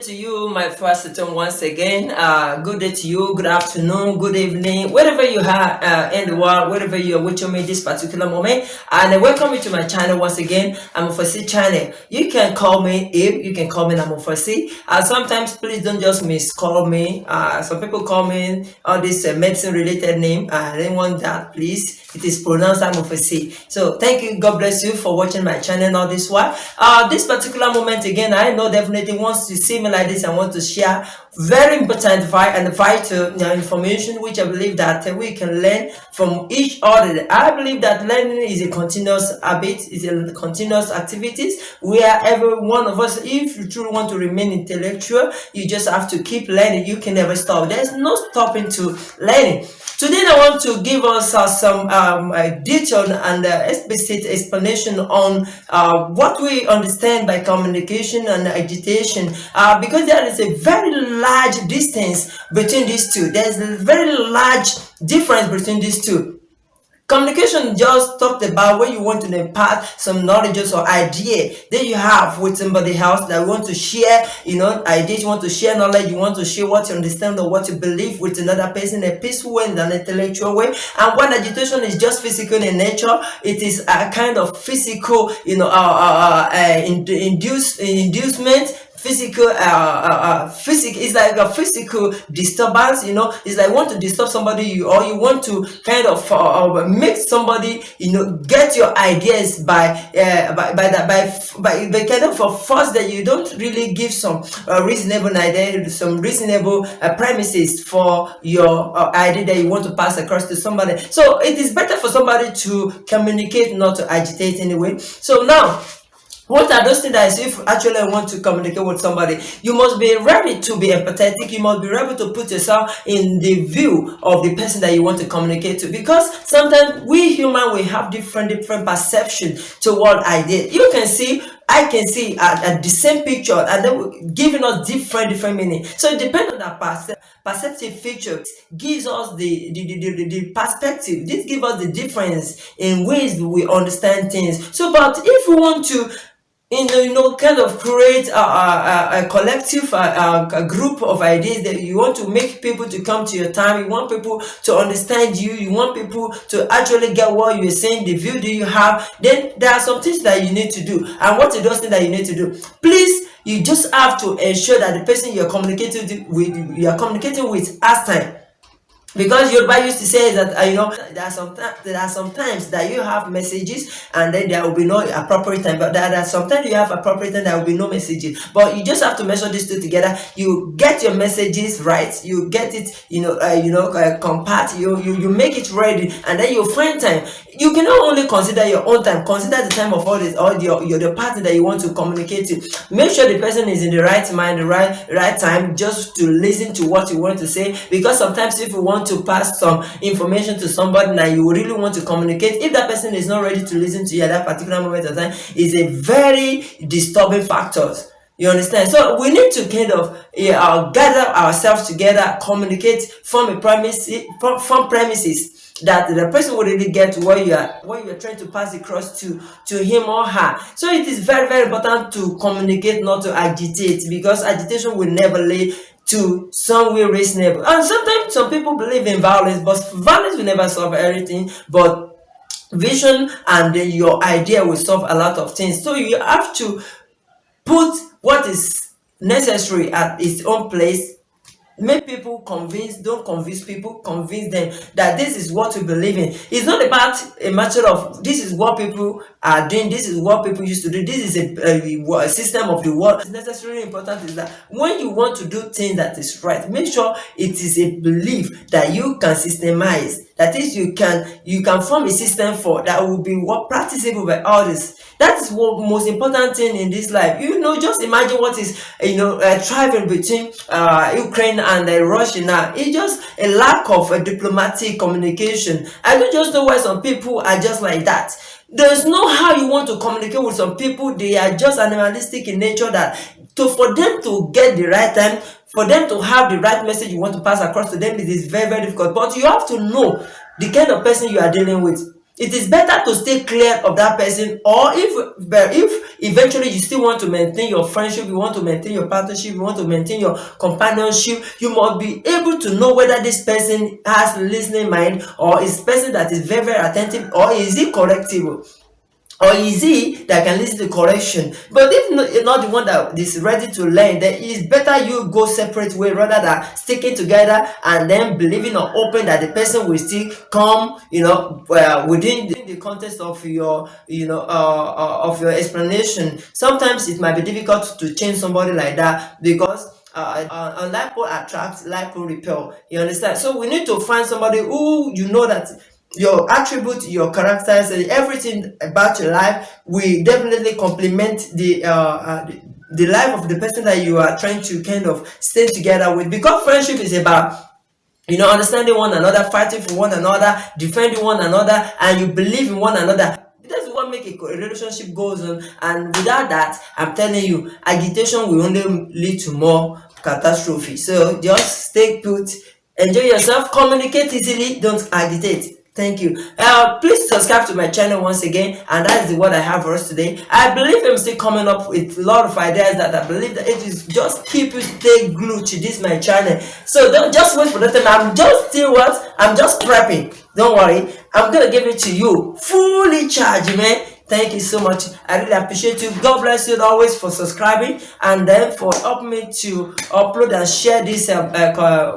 To you, my first term, once again. Good day to you, good afternoon, good evening, wherever you are in the world, wherever you are watching me this particular moment. And I welcome you to my channel once again. I'm Ofasi channel. You can call me Abe, you can call me Ofasi. Sometimes please don't just miscall me. Some people call me all this medicine related name. I don't want that, please. It is pronounced Ofasi. So thank you, God bless you for watching my channel all this while. This particular moment again, I know definitely once you see me like this, I want to share very important and vital information which I believe that we can learn from each other. I believe that learning is a continuous habit, is a continuous activities where every one of us, if you truly want to remain intellectual, you just have to keep learning. You can never stop. There's no stopping to learning. Today I want to give us some detailed and explicit explanation on what we understand by communication and agitation, because there is a very large distance between these two. There's a very large difference between these two. Communication just talked about when you want to impart some knowledge or idea that you have with somebody else that you want to share, ideas, you want to share knowledge, you want to share what you understand or what you believe with another person in a peaceful way, in an intellectual way. And when agitation is just physical in nature, it is a kind of physical, inducement. Physical it's like a physical disturbance. It's like you want to disturb somebody, or you want to kind of make somebody get your ideas by the kind of a force that you don't really give some reasonable idea, some reasonable premises for your idea that you want to pass across to somebody. So it is better for somebody to communicate, not to agitate anyway. So now, what are those things that if you actually want to communicate with somebody, you must be ready to be empathetic. You must be ready to put yourself in the view of the person that you want to communicate to. Because sometimes we human, we have different perception toward idea. I can see at the same picture, and then giving us different meaning. So it depends on that perceptive feature. Gives us the perspective. This gives us the difference in ways we understand things. So, but if we want to kind of create a collective, a group of ideas that you want to make people to come to your time, you want people to understand you, you want people to actually get what you're saying, the view that you have, then there are some things that you need to do. And what are those things that you need to do? Please, you just have to ensure that the person you're communicating with has time. Because Yoruba used to say that there are some times that you have messages and then there will be no appropriate time, but there are sometimes you have appropriate time, there will be no messages. But you just have to measure these two together. You get your messages right, you get it compact, you make it ready, and then you find time. You cannot only consider your own time, consider the time of all the partner that you want to communicate to. Make sure the person is in the right mind, the right time, just to listen to what you want to say. Because sometimes if you want to pass some information to somebody now you really want to communicate, if that person is not ready to listen to you at that particular moment of time, is a very disturbing factor. You understand? So we need to kind of gather ourselves together, communicate from premises that the person will really get what you are trying to pass across to him or her. So it is very, very important to communicate, not to agitate, because agitation will never lead to somewhere reasonable. And sometimes some people believe in violence, but violence will never solve everything. But vision and your idea will solve a lot of things. So you have to put what is necessary at its own place. Make people convinced. Don't convince people, convince them that this is what we believe in. It's not about a matter of this is what people are doing, this is what people used to do, this is a system of the world. It's necessarily important is that when you want to do things that is right, make sure it is a belief that you can systemize. That is, you can form a system for that will be practicable by others. That is what most important thing in this life. Just imagine what is thriving between Ukraine and Russia now. It's just a lack of diplomatic communication. I don't just know why some people are just like that. There's no how you want to communicate with some people. They are just animalistic in nature, that for them to get the right time, for them to have the right message you want to pass across to them, it is very, very difficult. But you have to know the kind of person you are dealing with. it is better to stay clear of that person. Or if eventually you still want to maintain your friendship, you want to maintain your partnership, you want to maintain your companionship, you must be able to know whether this person has listening mind, or is person that is very, very attentive, or is he correctable, or is he that can listen to correction. But if not the one that is ready to learn, then it's better you go separate way rather than sticking together and then believing or hoping that the person will still come, within the context of your, of your explanation. Sometimes it might be difficult to change somebody like that, because like attract, like repel. You understand? So we need to find somebody who, that your attribute, your characters, and everything about your life will definitely complement the life of the person that you are trying to kind of stay together with. Because friendship is about, understanding one another, fighting for one another, defending one another, and you believe in one another. That's what make a relationship goes on. And without that, I'm telling you, agitation will only lead to more catastrophe. So just stay put, enjoy yourself, communicate easily, don't agitate. Thank you. Please subscribe to my channel once again, and that is what I have for us today. I believe I'm still coming up with a lot of ideas that I believe that it is just keep you stay glued to this my channel. So don't just wait for the time. I'm just prepping. Don't worry, I'm gonna give it to you fully charged, man. Thank you so much. I really appreciate you. God bless you always for subscribing, and then for helping me to upload and share this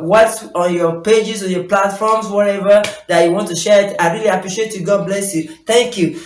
what's on your pages, on your platforms, whatever that you want to share it. I really appreciate you. God bless you. Thank you.